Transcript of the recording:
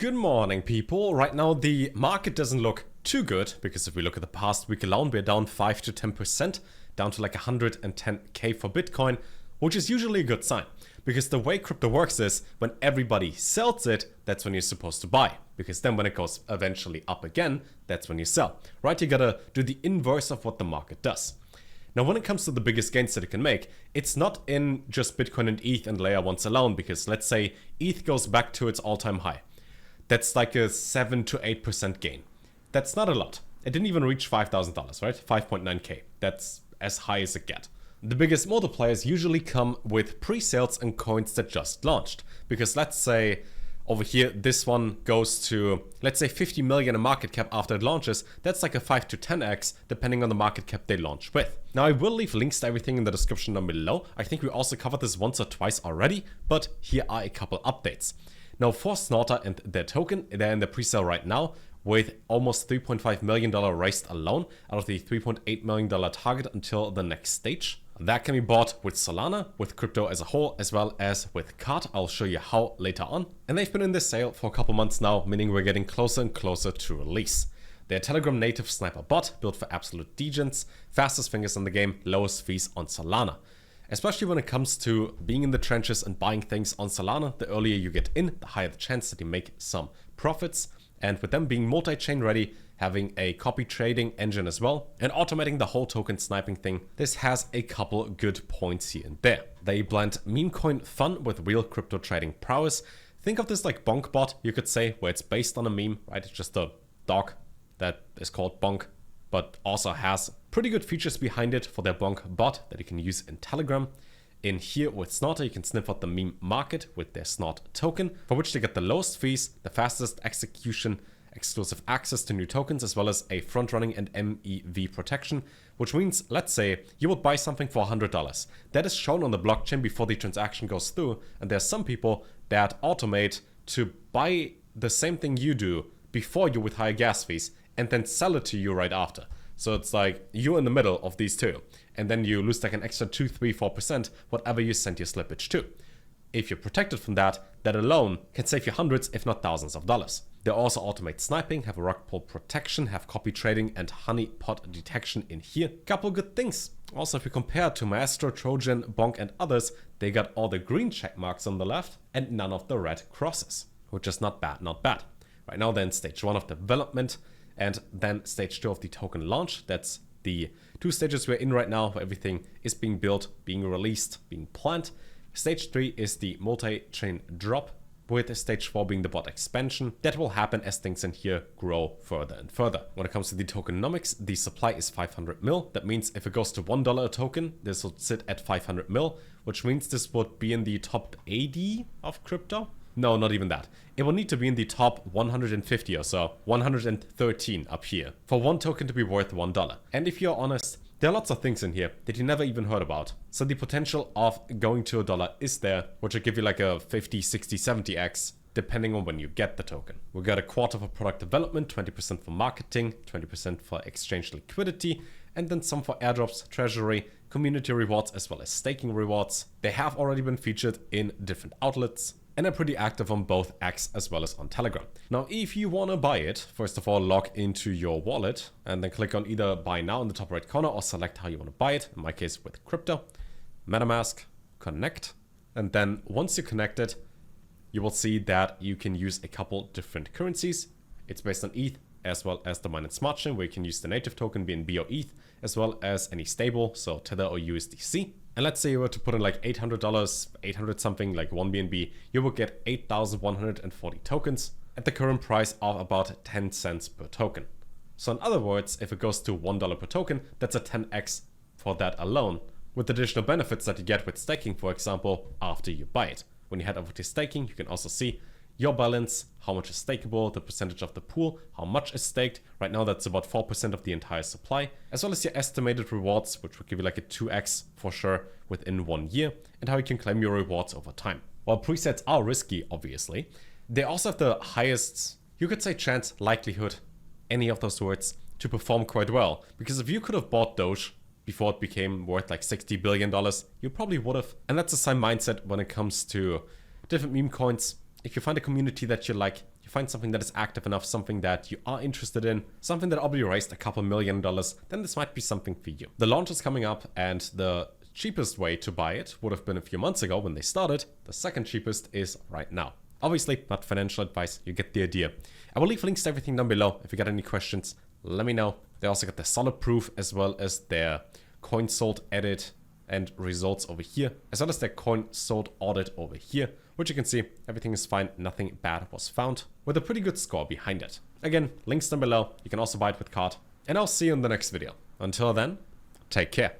Good morning, people. Right now the market doesn't look too good because if we look at the past week alone, we're down 5 to 10%, down to like 110k for Bitcoin, which is usually a good sign. Because the way crypto works is when everybody sells it, that's when you're supposed to buy. Because then when it goes eventually up again, that's when you sell. Right? You gotta do the inverse of what the market does. Now, when it comes to the biggest gains that it can make, it's not in just Bitcoin and ETH and layer ones alone, because let's say ETH goes back to its all-time high. That's like a 7 to 8% gain. That's not a lot. It didn't even reach $5,000, right? 5.9k. That's as high as it gets. The biggest multipliers usually come with pre-sales and coins that just launched. Because let's say over here, this one goes to, let's say 50 million in market cap after it launches. That's like a 5 to 10x depending on the market cap they launch with. Now I will leave links to everything in the description down below. I think we also covered this once or twice already, but here are a couple updates. Now for Snorter and their token, they're in the pre-sale right now with almost $3.5 million raised alone out of the $3.8 million target until the next stage. That can be bought with Solana, with crypto as a whole, as well as with CARD. I'll show you how later on. And they've been in this sale for a couple months now, meaning we're getting closer and closer to release. Their Telegram native sniper bot, built for absolute degens, fastest fingers in the game, lowest fees on Solana. Especially when it comes to being in the trenches and buying things on Solana, the earlier you get in, the higher the chance that you make some profits. And with them being multi-chain ready, having a copy trading engine as well, and automating the whole token sniping thing, this has a couple good points here and there. They blend meme coin fun with real crypto trading prowess. Think of this like Bonk bot, you could say, where it's based on a meme, right? It's just a dog that is called Bonk, but also has pretty good features behind it for their Bonk bot that you can use in Telegram. In here with Snorter, you can sniff out the meme market with their Snort token, for which they get the lowest fees, the fastest execution, exclusive access to new tokens, as well as a front-running and MEV protection, which means, let's say, you would buy something for $100. That is shown on the blockchain before the transaction goes through, and there's some people that automate to buy the same thing you do before you with higher gas fees, and then sell it to you right after. So it's like you're in the middle of these two, and then you lose like an extra 2, 3, 4%, whatever you send your slippage to. If you're protected from that, that alone can save you hundreds, if not thousands of dollars. They also automate sniping, have a rug pull protection, have copy trading and honeypot detection in here. Couple good things. Also, if you compare to Maestro, Trojan, Bonk and others, they got all the green check marks on the left and none of the red crosses, which is not bad, not bad. Right now they're in stage 1 of development, and then stage 2 of the token launch. That's the 2 stages we're in right now, where everything is being built, being released, being planned. Stage 3 is the multi-chain drop, with stage 4 being the bot expansion. That will happen as things in here grow further and further. When it comes to the tokenomics, the supply is 500 mil. That means if it goes to $1 a token, this would sit at 500 mil, which means this would be in the top 80 of crypto. No, not even that. It will need to be in the top 150 or so, 113 up here, for one token to be worth $1. And if you're honest, there are lots of things in here that you never even heard about. So the potential of going to $1 is there, which will give you like a 50, 60, 70x, depending on when you get the token. We got a quarter for product development, 20% for marketing, 20% for exchange liquidity, and then some for airdrops, treasury, community rewards, as well as staking rewards. They have already been featured in different outlets, and are pretty active on both X as well as on Telegram. Now, if you want to buy it, first of all, log into your wallet and then click on either buy now in the top right corner or select how you want to buy it. In my case, with crypto, MetaMask, connect. And then once you're connected, you will see that you can use a couple different currencies. It's based on ETH as well as the Binance Smart Chain, where you can use the native token BNB or ETH, as well as any stable, so Tether or USDC. And let's say you were to put in like $800, 800 something, like 1 BNB, you will get 8,140 tokens at the current price of about 10 cents per token. So in other words, if it goes to $1 per token, that's a 10x for that alone, with additional benefits that you get with staking, for example, after you buy it. When you head over to staking, you can also see your balance, how much is stakeable, the percentage of the pool, how much is staked. Right now that's about 4% of the entire supply, as well as your estimated rewards, which will give you like a 2x for sure within 1 year, and how you can claim your rewards over time. While presets are risky, obviously, they also have the highest, you could say, chance, likelihood, any of those words, to perform quite well. Because if you could have bought Doge before it became worth like $60 billion, you probably would have. And that's the same mindset when it comes to different meme coins. If you find a community that you like, you you find something that is active enough, something that you are interested in, something that already raised a couple $1 million, then this might be something for you. The launch is coming up, and the cheapest way to buy it would have been a few months ago when they started. The second cheapest is right now. Obviously, not financial advice, you get the idea. I will leave links to everything down below. If you got any questions, let me know. They also got the solid proof as well as their coin sold edit and results over here, as well as their coin sold audit over here, which you can see everything is fine, nothing bad was found, with a pretty good score behind it. Again, links down below, you can also buy it with card, and I'll see you in the next video. Until then, take care.